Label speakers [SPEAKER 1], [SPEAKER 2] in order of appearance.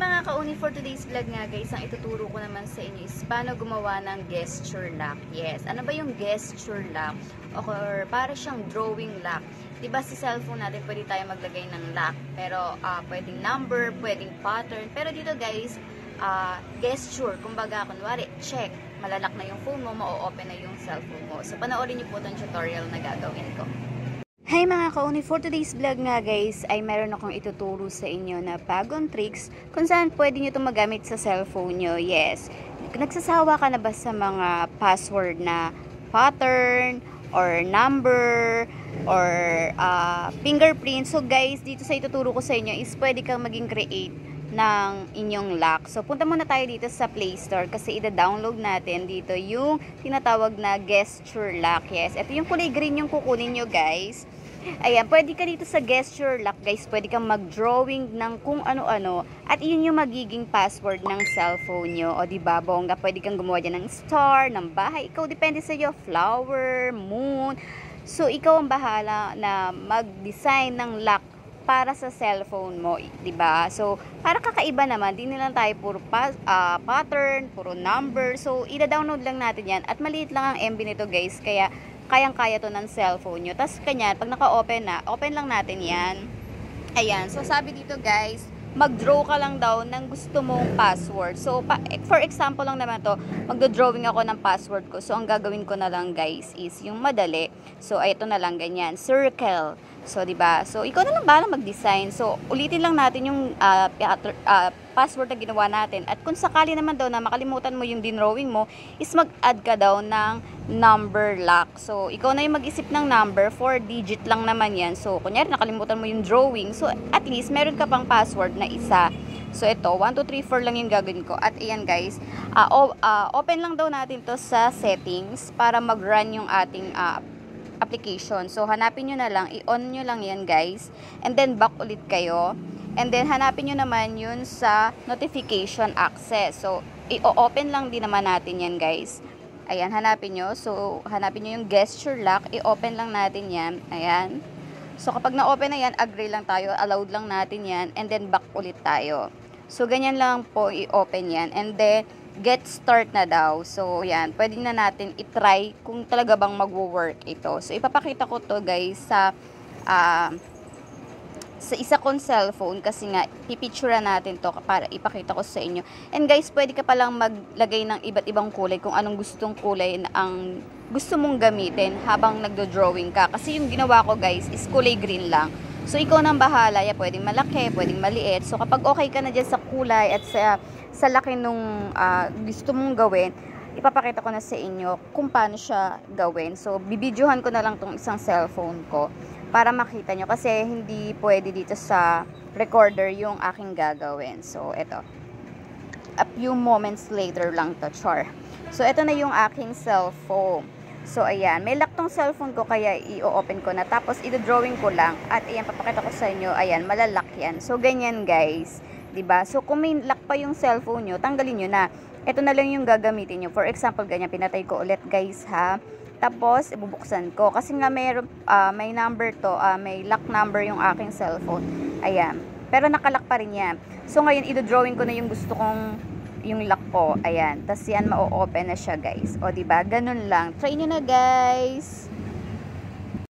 [SPEAKER 1] mga kauni, for today's vlog nga guys, ang ituturo ko naman sa inyo is paano gumawa ng gesture lock. Yes, ano ba yung gesture lock? Or para siyang drawing lock. Diba sa cellphone natin pwede tayo maglagay ng lock, pero pwedeng number, pwedeng pattern. Pero dito guys, gesture, kumbaga kunwari, check, malalak na yung phone mo, ma-open na yung cellphone mo. So panoorin niyo po itong tutorial na gagawin ko. Hi mga kauni, for today's vlog nga guys ay meron akong ituturo sa inyo na bagong tricks kung saan pwede nyo itong magamit sa cellphone nyo. Yes, nagsasawa ka na ba sa mga password na pattern or number or fingerprint? So guys, dito sa ituturo ko sa inyo is pwede kang maging create ng inyong lock. So punta muna tayo dito sa Play Store kasi ida-download natin dito yung tinatawag na gesture lock. Yes, ito yung kulay green yung kukunin nyo guys. Ayan, pwede ka dito sa gesture lock guys, pwede kang mag-drawing ng kung ano-ano at yun yung magiging password ng cellphone nyo. O diba, bongga, pwede kang gumawa dyan ng star, ng bahay, ikaw depende sa iyo, flower, moon. So ikaw ang bahala na mag-design ng lock para sa cellphone mo, 'di ba? So, para kakaiba naman, di nilang tayo puro pattern, puro number. So, ida-download lang natin 'yan at maliit lang ang MB nito, guys. Kaya kayang-kaya 'to ng cellphone nyo. Tapos kanya, pag naka-open na, open lang natin 'yan. Ayan. So, sabi dito, guys, mag-draw ka lang daw ng gusto mong password. So, for example lang naman to, magdo-drawing ako ng password ko. So, ang gagawin ko na lang, guys, is yung madali. So, ito na lang, ganyan. Circle. So, diba? So, ikaw na lang bahala mag-design. So, ulitin lang natin yung password na ginawa natin. At kung sakali naman daw na makalimutan mo yung dinrawing mo, is mag-add ka daw ng number lock. So, ikaw na yung mag-isip ng number. 4 digit lang naman yan. So, kunyari, nakalimutan mo yung drawing. So, at least, meron ka pang password na isa. So, ito, 1, 2, 3, 4 lang yung gagawin ko. At ayan guys, open lang daw natin to sa settings para mag-run yung ating application. So, hanapin nyo na lang, i-on nyo lang yan guys. And then, back ulit kayo. And then, hanapin nyo naman yun sa notification access. So, i-open lang din naman natin yan guys. Ayan, hanapin nyo. So, hanapin nyo yung gesture lock. I-open lang natin yan. Ayan. So, kapag na-open na yan, agree lang tayo. Allowed lang natin yan. And then, back ulit tayo. So, ganyan lang po i-open yan. And then, get start na daw. So, yan. Pwede na natin i-try kung talaga bang magwo-work ito. So, ipapakita ko to guys sa isa kong cellphone kasi nga pipicture natin to para ipakita ko sa inyo. And guys, pwede ka palang maglagay ng iba't ibang kulay kung anong gustong kulay na ang gusto mong gamitin habang nagdo-drawing ka. Kasi yung ginawa ko guys is kulay green lang. So, ikaw nang bahala. Ya, pwedeng malaki, pwedeng maliit. So, kapag okay ka na dyan sa kulay at sa laki nung gusto mong gawin, ipapakita ko na sa inyo kung paano siya gawin. So, bibidyohan ko na lang tong isang cellphone ko para makita nyo. Kasi hindi pwede dito sa recorder yung aking gagawin. So, ito. A few moments later lang to, char. So, ito na yung aking cellphone. So, ayan. May lock tong cellphone ko, kaya i-open ko na. Tapos, i-drawing ko lang. At, ayan, papakita ko sa inyo. Ayan, malalak yan. So, ganyan, guys. Diba? So, kung may lock pa yung cellphone nyo, tanggalin nyo na. Ito na lang yung gagamitin nyo. For example, ganyan, pinatay ko ulit, guys, ha. Tapos, ibubuksan ko. Kasi nga, may number to. May lock number yung aking cellphone. Ayan. Pero, nakalock pa rin yan. So, ngayon, i-drawing ko na yung gusto kong yung lock ko. Ayan. Tapos yan, ma-open na siya, guys. O, diba? Ganun lang. Try nyo na, guys.